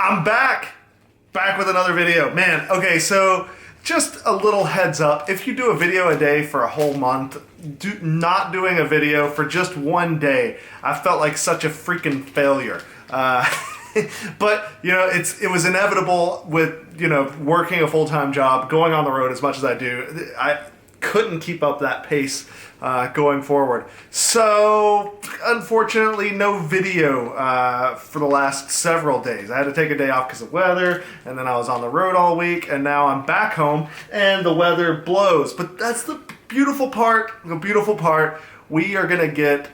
I'm back with another video. Man, okay, so just a little heads up. If you do a video a day for a whole month, not doing a video for just one day, I felt like such a freaking failure. But, you know, it was inevitable with, you know, working a full-time job, going on the road as much as I do. I couldn't keep up that pace going forward. So, unfortunately, no video for the last several days. I had to take a day off because of weather, and then I was on the road all week, and now I'm back home, and the weather blows. But that's the beautiful part. We are going to get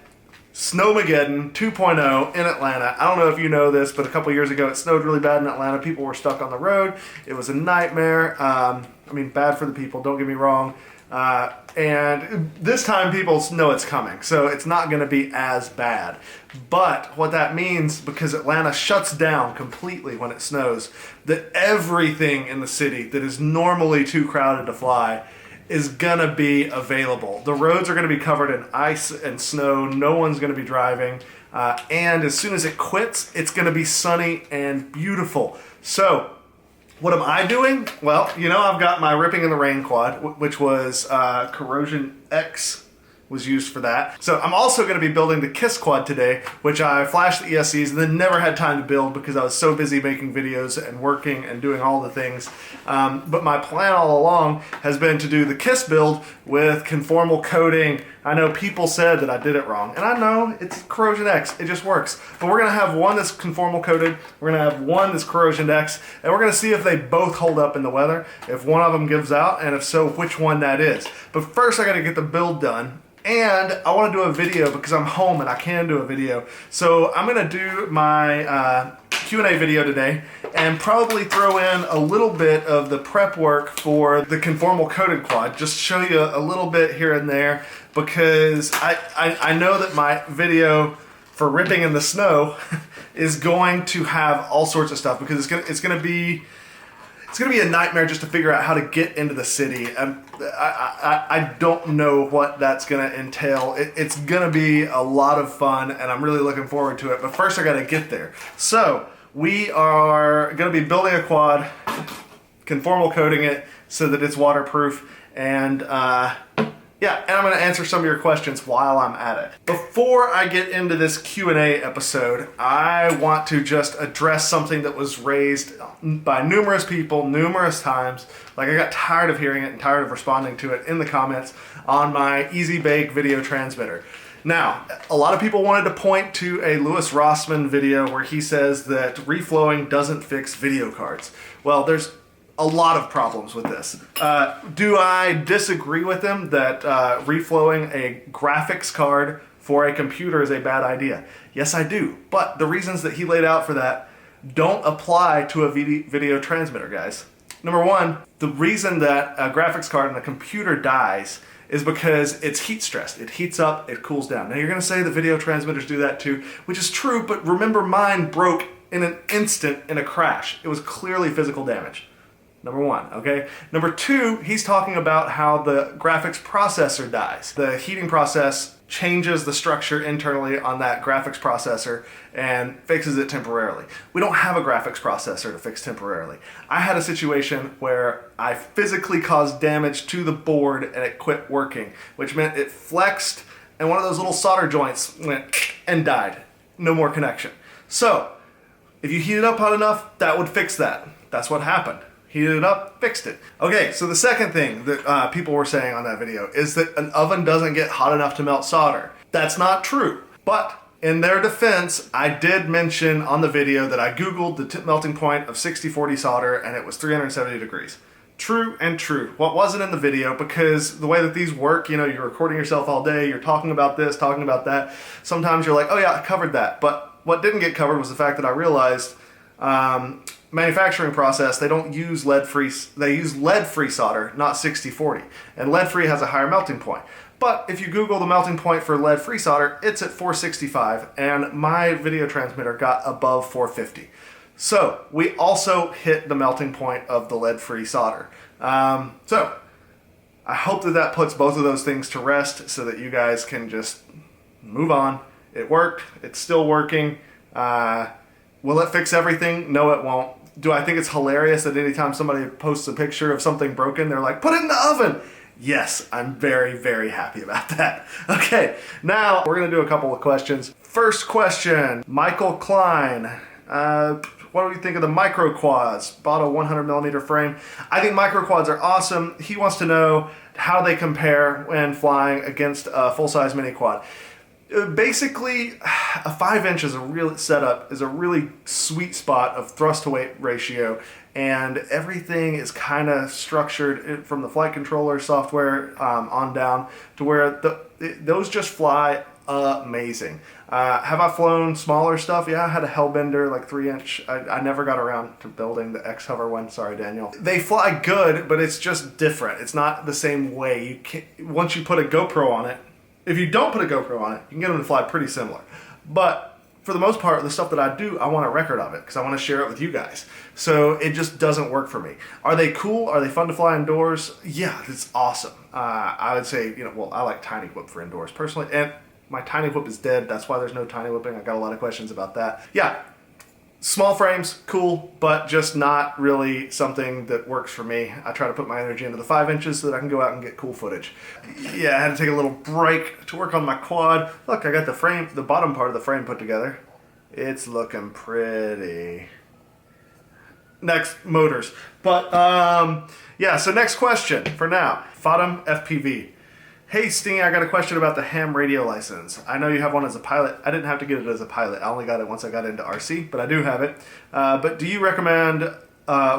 Snowmageddon 2.0 in Atlanta. I don't know if you know this, but a couple years ago it snowed really bad in Atlanta. People were stuck on the road. It was a nightmare. I mean, bad for the people, don't get me wrong. And this time people know it's coming, so it's not going to be as bad. But what that means, because Atlanta shuts down completely when it snows, that everything in the city that is normally too crowded to fly is gonna be available. The roads are gonna be covered in ice and snow. No one's gonna be driving. And as soon as it quits, it's gonna be sunny and beautiful. So, what am I doing? Well, you know, I've got my Ripping in the Rain quad, which was Corrosion X was used for that. So I'm also going to be building the KISS quad today, which I flashed the ESCs and then never had time to build because I was so busy making videos and working and doing all the things. But my plan all along has been to do the KISS build with conformal coating. I know people said that I did it wrong, and I know it's Corrosion X, it just works. But we're gonna have one that's conformal coated, we're gonna have one that's Corrosion X, and we're gonna see if they both hold up in the weather, if one of them gives out, and if so, which one that is. But first I gotta get the build done. And I want to do a video because I'm home and I can do a video. So I'm going to do my Q&A video today and probably throw in a little bit of the prep work for the conformal coated quad. Just show you a little bit here and there because I know that my video for ripping in the snow is going to have all sorts of stuff because it's going to be a nightmare just to figure out how to get into the city. I don't know what that's going to entail. It's going to be a lot of fun, and I'm really looking forward to it. But first, I got to get there. So we are going to be building a quad, conformal coating it so that it's waterproof, and yeah, and I'm going to answer some of your questions while I'm at it. Before I get into this Q&A episode, I want to just address something that was raised by numerous people, numerous times. Like, I got tired of hearing it and tired of responding to it in the comments on my Easy Bake video transmitter. Now, a lot of people wanted to point to a Louis Rossmann video where he says that reflowing doesn't fix video cards. Well, there's a lot of problems with this. Do I disagree with him that reflowing a graphics card for a computer is a bad idea? Yes, I do. But the reasons that he laid out for that don't apply to a video transmitter, guys. Number one, the reason that a graphics card in a computer dies is because it's heat stressed. It heats up, it cools down. Now you're gonna say the video transmitters do that too, which is true, but remember mine broke in an instant in a crash. It was clearly physical damage. Number one, okay? Number two, he's talking about how the graphics processor dies. The heating process changes the structure internally on that graphics processor and fixes it temporarily. We don't have a graphics processor to fix temporarily. I had a situation where I physically caused damage to the board and it quit working, which meant it flexed and one of those little solder joints went and died. No more connection. So, if you heat it up hot enough, that would fix that. That's what happened. Heated it up, fixed it. Okay, so the second thing that people were saying on that video is that an oven doesn't get hot enough to melt solder. That's not true. But in their defense, I did mention on the video that I Googled the melting point of 60/40 solder and it was 370 degrees. True and true. What wasn't in the video, because the way that these work, you know, you're recording yourself all day, you're talking about this, talking about that. Sometimes you're like, oh yeah, I covered that. But what didn't get covered was the fact that I realized manufacturing process, they don't use lead-free, they use lead-free solder, not 60/40. And lead-free has a higher melting point. But if you Google the melting point for lead-free solder, it's at 465, and my video transmitter got above 450. So we also hit the melting point of the lead-free solder. So I hope that that puts both of those things to rest so that you guys can just move on. It worked, it's still working. Will it fix everything? No, it won't. Do I think it's hilarious that anytime somebody posts a picture of something broken, they're like, put it in the oven? Yes, I'm very, very happy about that. Okay, now we're gonna do a couple of questions. First question, Michael Klein. What do you think of the micro quads? Bought a 100mm frame. I think micro quads are awesome. He wants to know how they compare when flying against a full-size mini quad. Basically, a 5" is a real setup is a really sweet spot of thrust to weight ratio, and everything is kind of structured from the flight controller software on down to where those just fly amazing. Have I flown smaller stuff? Yeah, I had a Hellbender, like 3". I never got around to building the X-Hover one. Sorry, Daniel. They fly good, but it's just different. It's not the same way. You can't, once you put a GoPro on it, if you don't put a GoPro on it, you can get them to fly pretty similar. But for the most part, the stuff that I do, I want a record of it because I want to share it with you guys. So it just doesn't work for me. Are they cool? Are they fun to fly indoors? Yeah, it's awesome. I would say, well, I like Tiny Whip for indoors personally, and my Tiny Whip is dead. That's why there's no Tiny Whipping. I got a lot of questions about that. Yeah, small frames, cool, but just not really something that works for me. I try to put my energy into the 5" so that I can go out and get cool footage. Yeah, I had to take a little break to work on my quad. Look, I got the bottom part of the frame put together. It's looking pretty. Next, motors. But, yeah, so next question for now. Fatum FPV. Hey Sting, I got a question about the ham radio license. I know you have one as a pilot. I didn't have to get it as a pilot. I only got it once I got into RC, but I do have it. But do you recommend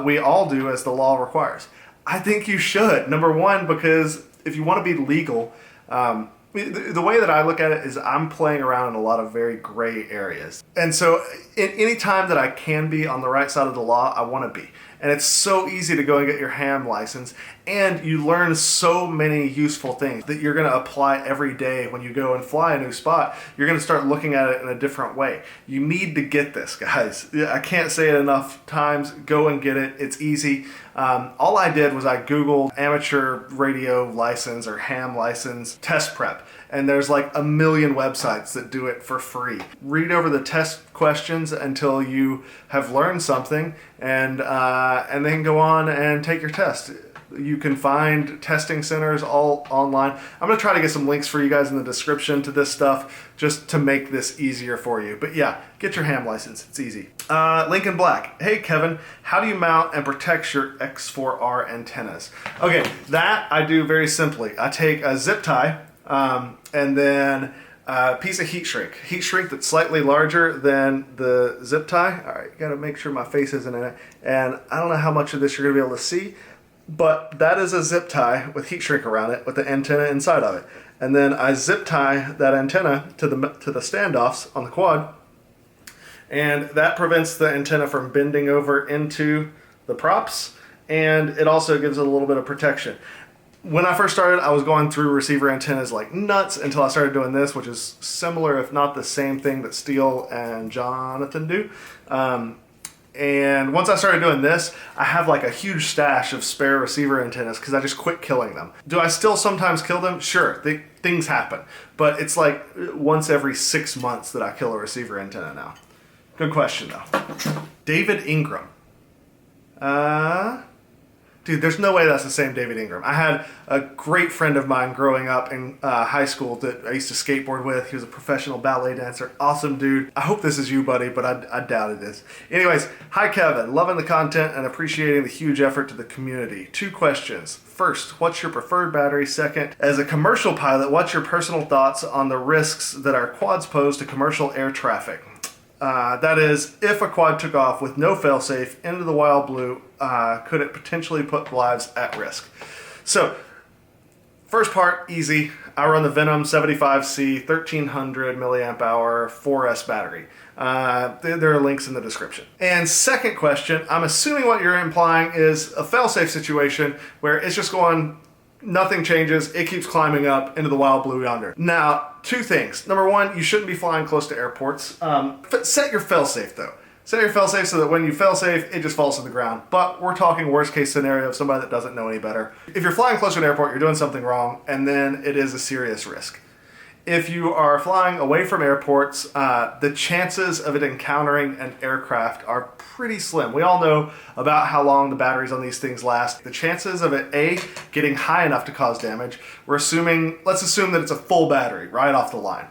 we all do as the law requires? I think you should. Number one, because if you want to be legal, the way that I look at it is I'm playing around in a lot of very gray areas. And so any time that I can be on the right side of the law, I want to be. And it's so easy to go and get your ham license, and you learn so many useful things that you're going to apply every day when you go and fly a new spot. You're going to start looking at it in a different way. You need to get this, guys. I can't say it enough times. Go and get it. It's easy. All I did was I Googled amateur radio license or ham license test prep, and there's like a million websites that do it for free. Read over the test questions until you have learned something, and then go on and take your test. You can find testing centers all online. I'm going to try to get some links for you guys in the description to this stuff just to make this easier for you. But yeah, get your ham license. It's easy. Lincoln Black. Hey, Kevin, how do you mount and protect your X4R antennas? Okay, that I do very simply. I take a zip tie and then a piece of heat shrink that's slightly larger than the zip tie. All right, got to make sure my face isn't in it. And I don't know how much of this you're going to be able to see, but that is a zip tie with heat shrink around it with the antenna inside of it. And then I zip tie that antenna to the standoffs on the quad, and that prevents the antenna from bending over into the props, and it also gives it a little bit of protection. When I first started, I was going through receiver antennas like nuts until I started doing this, which is similar, if not the same thing that Steele and Jonathan do. And once I started doing this, I have like a huge stash of spare receiver antennas because I just quit killing them. Do I still sometimes kill them? Sure, things happen. But it's like once every 6 months that I kill a receiver antenna now. Good question though. David Ingram. Dude, there's no way that's the same David Ingram. I had a great friend of mine growing up in high school that I used to skateboard with. He was a professional ballet dancer. Awesome dude. I hope this is you, buddy, but I doubt it is. Anyways, hi Kevin. Loving the content and appreciating the huge effort to the community. 2 questions. First, what's your preferred battery? Second, as a commercial pilot, what's your personal thoughts on the risks that our quads pose to commercial air traffic? That is, if a quad took off with no failsafe into the wild blue, could it potentially put lives at risk? So, first part, easy. I run the Venom 75C 1300 milliamp hour 4S battery. There are links in the description. And second question, I'm assuming what you're implying is a failsafe situation where it's just going, nothing changes, it keeps climbing up into the wild blue yonder. Now, 2 things. Number 1, you shouldn't be flying close to airports. Set your failsafe though. Set your failsafe so that when you failsafe, it just falls to the ground. But we're talking worst case scenario of somebody that doesn't know any better. If you're flying close to an airport, you're doing something wrong, and then it is a serious risk. if you are flying away from airports, the chances of it encountering an aircraft are pretty slim. We all know about how long the batteries on these things last. The chances of it, A, getting high enough to cause damage, let's assume that it's a full battery right off the line.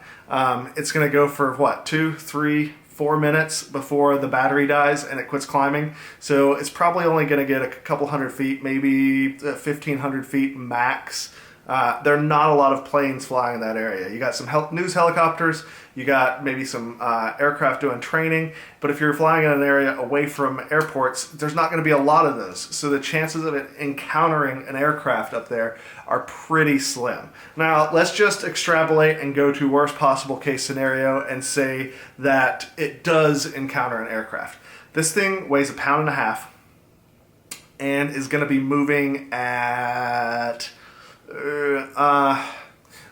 It's going to go for what, 2, 3, 4 minutes before the battery dies and it quits climbing. So it's probably only going to get a couple hundred feet, maybe 1,500 feet max. There are not a lot of planes flying in that area. You got some news helicopters, you got maybe some aircraft doing training, but if you're flying in an area away from airports, there's not going to be a lot of those. So the chances of it encountering an aircraft up there are pretty slim. Now, let's just extrapolate and go to worst possible case scenario and say that it does encounter an aircraft. This thing weighs 1.5 pounds and is going to be moving at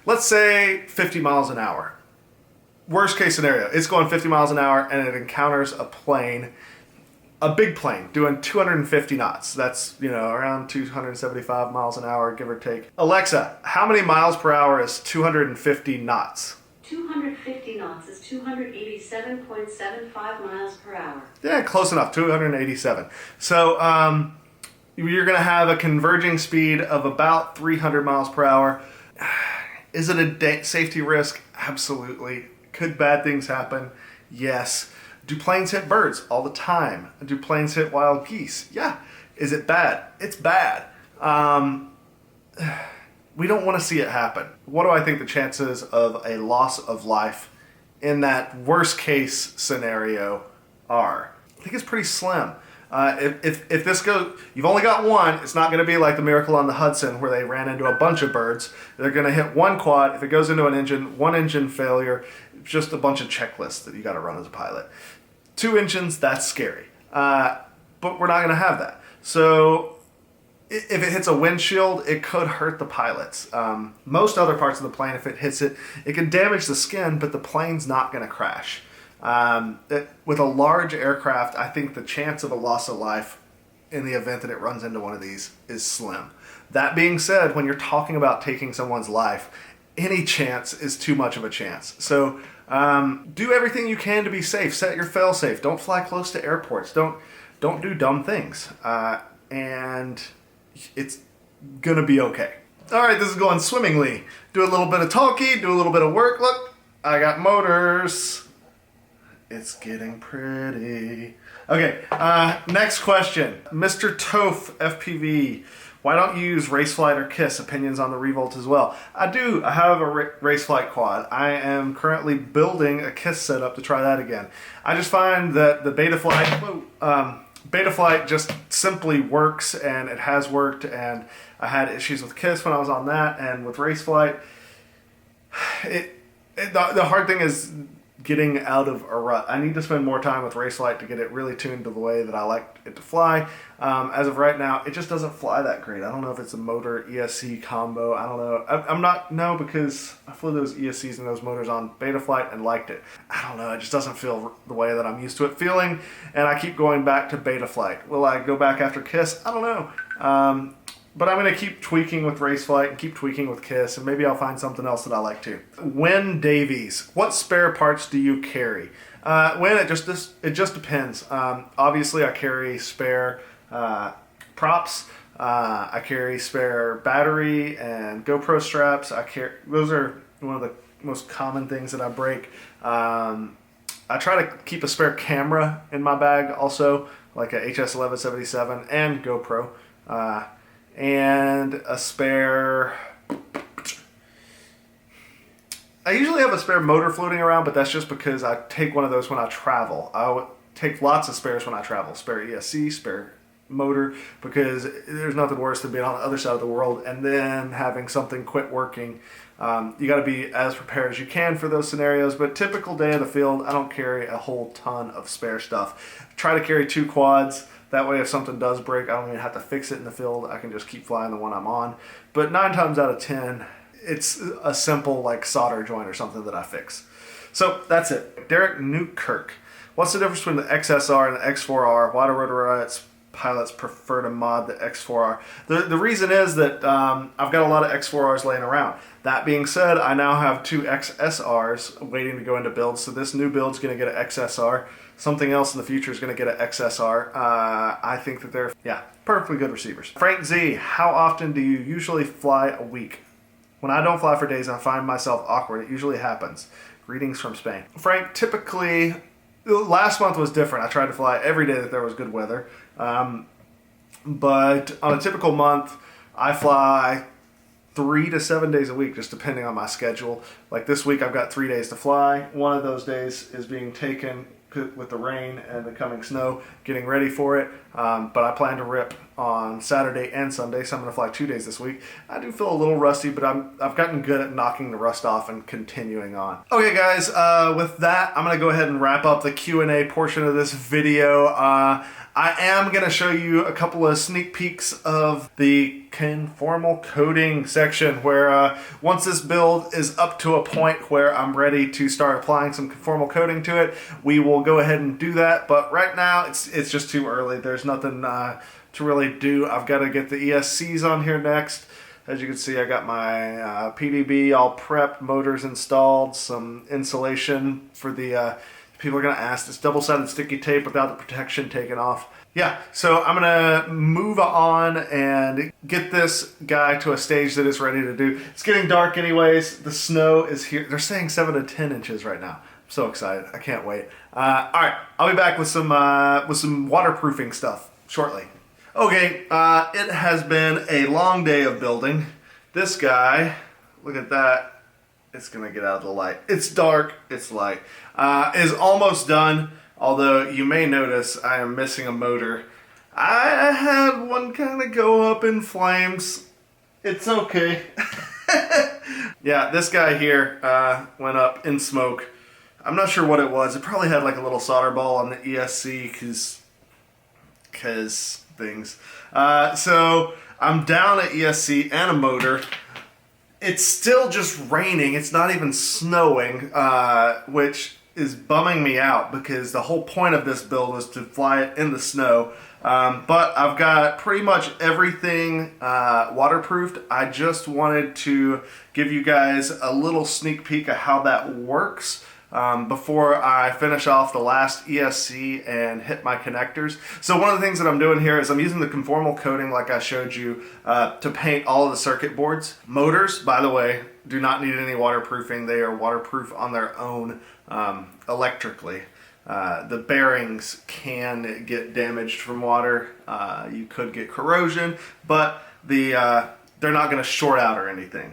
let's say 50 miles an hour. Worst case scenario, it's going 50 miles an hour and it encounters a plane, a big plane, doing 250 knots. That's, around 275 miles an hour, give or take. Alexa, how many miles per hour is 250 knots? 250 knots is 287.75 miles per hour. Yeah, close enough, 287. So, you're going to have a converging speed of about 300 miles per hour. Is it a safety risk? Absolutely. Could bad things happen? Yes. Do planes hit birds? All the time. Do planes hit wild geese? Yeah. Is it bad? It's bad. We don't want to see it happen. What do I think the chances of a loss of life in that worst case scenario are? I think it's pretty slim. If this goes, you've only got one, it's not going to be like the Miracle on the Hudson where they ran into a bunch of birds. They're going to hit one quad. If it goes into an engine, one engine failure, just a bunch of checklists that you got to run as a pilot. 2 engines, that's scary. But we're not going to have that. So if it hits a windshield, it could hurt the pilots. Most other parts of the plane, if it hits it, it can damage the skin, but the plane's not going to crash. With a large aircraft, I think the chance of a loss of life in the event that it runs into one of these is slim. That being said, when you're talking about taking someone's life, any chance is too much of a chance. So do everything you can to be safe. Set your fail-safe. Don't fly close to airports. Don't do dumb things. And it's going to be okay. All right, this is going swimmingly. Do a little bit of talkie, do a little bit of work. Look, I got motors. It's getting pretty. Okay, next question. Mr. Toph FPV, why don't you use Raceflight or KISS? Opinions on the Revolt as well. I do. I have a Raceflight quad. I am currently building a KISS setup to try that again. I just find that the Betaflight just simply works, and it has worked, and I had issues with KISS when I was on that, and with Raceflight, the hard thing is getting out of a rut. I need to spend more time with Raceflight to get it really tuned to the way that I like it to fly. As of right now, it just doesn't fly that great. I don't know if it's a motor ESC combo. I don't know. Because I flew those ESCs and those motors on Betaflight and liked it. I don't know. It just doesn't feel the way that I'm used to it feeling, and I keep going back to Betaflight. Will I go back after KISS? I don't know. But I'm going to keep tweaking with Raceflight and keep tweaking with KISS, and maybe I'll find something else that I like too. Win Davies, what spare parts do you carry? It just depends. Obviously, I carry spare props. I carry spare battery and GoPro straps. Those are one of the most common things that I break. I try to keep a spare camera in my bag also, like a HS1177 and GoPro. And a spare... I usually have a spare motor floating around, but that's just because I take one of those when I travel. I would take lots of spares when I travel. Spare ESC, spare motor, because there's nothing worse than being on the other side of the world and then having something quit working. You got to be as prepared as you can for those scenarios, but typical day in the field, I don't carry a whole ton of spare stuff. Try to carry 2 quads. That way, if something does break, I don't even have to fix it in the field. I can just keep flying the one I'm on. But 9 times out of 10, it's a simple like solder joint or something that I fix. So that's it. Derek Newkirk. What's the difference between the XSR and the X4R? Why do rotor pilots prefer to mod the X4R. The reason is that I've got a lot of X4Rs laying around. That being said, I now have 2 XSRs waiting to go into builds, so this new build's going to get an XSR. Something else in the future is going to get an XSR. I think that they're, perfectly good receivers. Frank Z, how often do you usually fly a week? When I don't fly for days, I find myself awkward. It usually happens. Greetings from Spain. Frank, typically, last month was different. I tried to fly every day that there was good weather. But on a typical month, I fly 3 to 7 days a week, just depending on my schedule. Like this week, I've got 3 days to fly. One of those days is being taken with the rain and the coming snow, getting ready for it. But I plan to rip on Saturday and Sunday, so I'm going to fly 2 days this week. I do feel a little rusty, but I've gotten good at knocking the rust off and continuing on. Okay, guys, with that, I'm going to go ahead and wrap up the Q&A portion of this video. I am going to show you a couple of sneak peeks of the conformal coding section where once this build is up to a point where I'm ready to start applying some conformal coding to it, we will go ahead and do that. But right now, it's just too early. There's nothing to really do. I've got to get the ESCs on here next. As you can see, I got my PDB all prepped, motors installed, some insulation for the... people are going to ask, this double-sided sticky tape without the protection taken off. Yeah, so I'm going to move on and get this guy to a stage that is ready to do. It's getting dark anyways. The snow is here. They're saying 7 to 10 inches right now. I'm so excited. I can't wait. All right, I'll be back with some waterproofing stuff shortly. Okay, it has been a long day of building. This guy, look at that. It's going to get out of the light. It's dark. It's light. Is almost done, although you may notice I am missing a motor. I had one kind of go up in flames. It's okay. Yeah, this guy here went up in smoke. I'm not sure what it was. It probably had like a little solder ball on the ESC because things. So I'm down at ESC and a motor. It's still just raining. It's not even snowing, which is bumming me out because the whole point of this build was to fly it in the snow. But I've got pretty much everything waterproofed. I just wanted to give you guys a little sneak peek of how that works before I finish off the last ESC and hit my connectors. So one of the things that I'm doing here is I'm using the conformal coating like I showed you to paint all of the circuit boards. Motors, by the way, do not need any waterproofing. They are waterproof on their own electrically. The bearings can get damaged from water. You could get corrosion, but they're not going to short out or anything.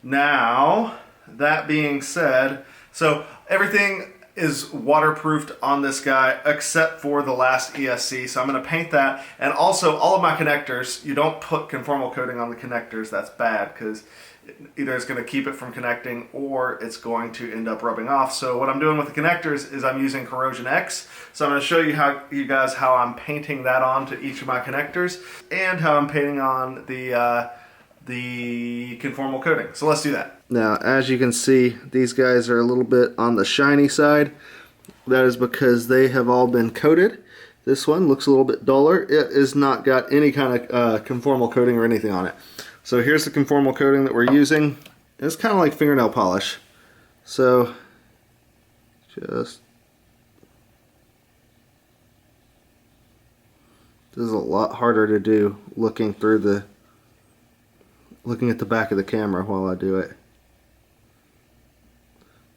Now, that being said, so everything is waterproofed on this guy except for the last ESC. So I'm going to paint that. And also all of my connectors, you don't put conformal coating on the connectors. That's bad because either it's going to keep it from connecting or it's going to end up rubbing off. So what I'm doing with the connectors is I'm using Corrosion X. So I'm going to show you how I'm painting that on to each of my connectors and how I'm painting on the conformal coating. So let's do that. Now, as you can see, these guys are a little bit on the shiny side. That is because they have all been coated. This one looks a little bit duller. It has not got any kind of conformal coating or anything on it. So here's the conformal coating that we're using. It's kind of like fingernail polish. So just this is a lot harder to do looking at the back of the camera while I do it.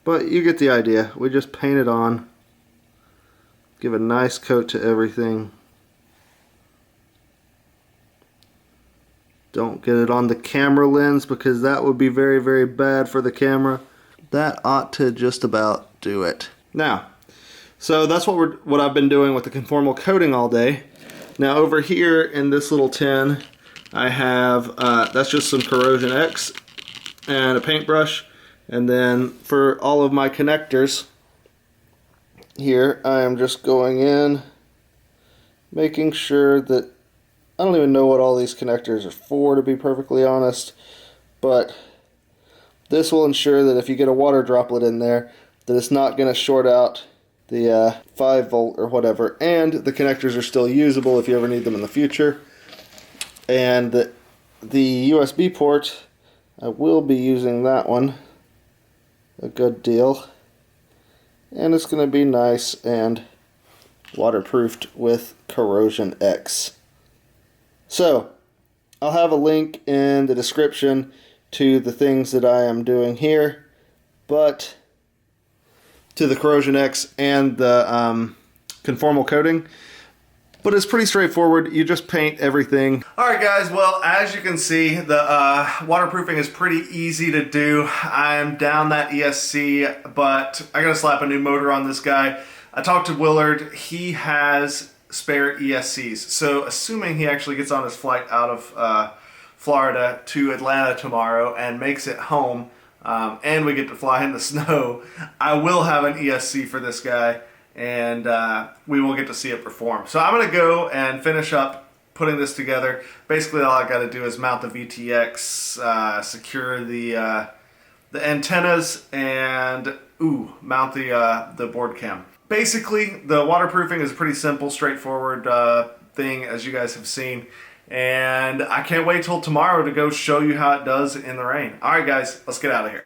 But you get the idea. We just paint it on, give a nice coat to everything. Don't get it on the camera lens because that would be very, very bad for the camera. That ought to just about do it. Now, so that's what I've been doing with the conformal coating all day. Now over here in this little tin, I have, that's just some Corrosion X and a paintbrush. And then for all of my connectors, here I am just going in, making sure that, I don't even know what all these connectors are for, to be perfectly honest, but this will ensure that if you get a water droplet in there, that it's not going to short out the 5 volt or whatever, and the connectors are still usable if you ever need them in the future. And the USB port, I will be using that one a good deal, and it's going to be nice and waterproofed with Corrosion X. So I'll have a link in the description to the things that I am doing here, but to the Corrosion X and the conformal coating. But it's pretty straightforward. You just paint everything. Alright guys, well, as you can see, the waterproofing is pretty easy to do. I'm down that ESC, but I gotta slap a new motor on this guy. I talked to Willard. He has spare ESCs. So assuming he actually gets on his flight out of Florida to Atlanta tomorrow and makes it home, and we get to fly in the snow, I will have an ESC for this guy, and we will get to see it perform. So I'm going to go and finish up putting this together. Basically all I got to do is mount the VTX, secure the antennas, and mount the board cam. Basically the waterproofing is a pretty simple, straightforward thing, as you guys have seen. And I can't wait till tomorrow to go show you how it does in the rain. Alright guys, let's get out of here.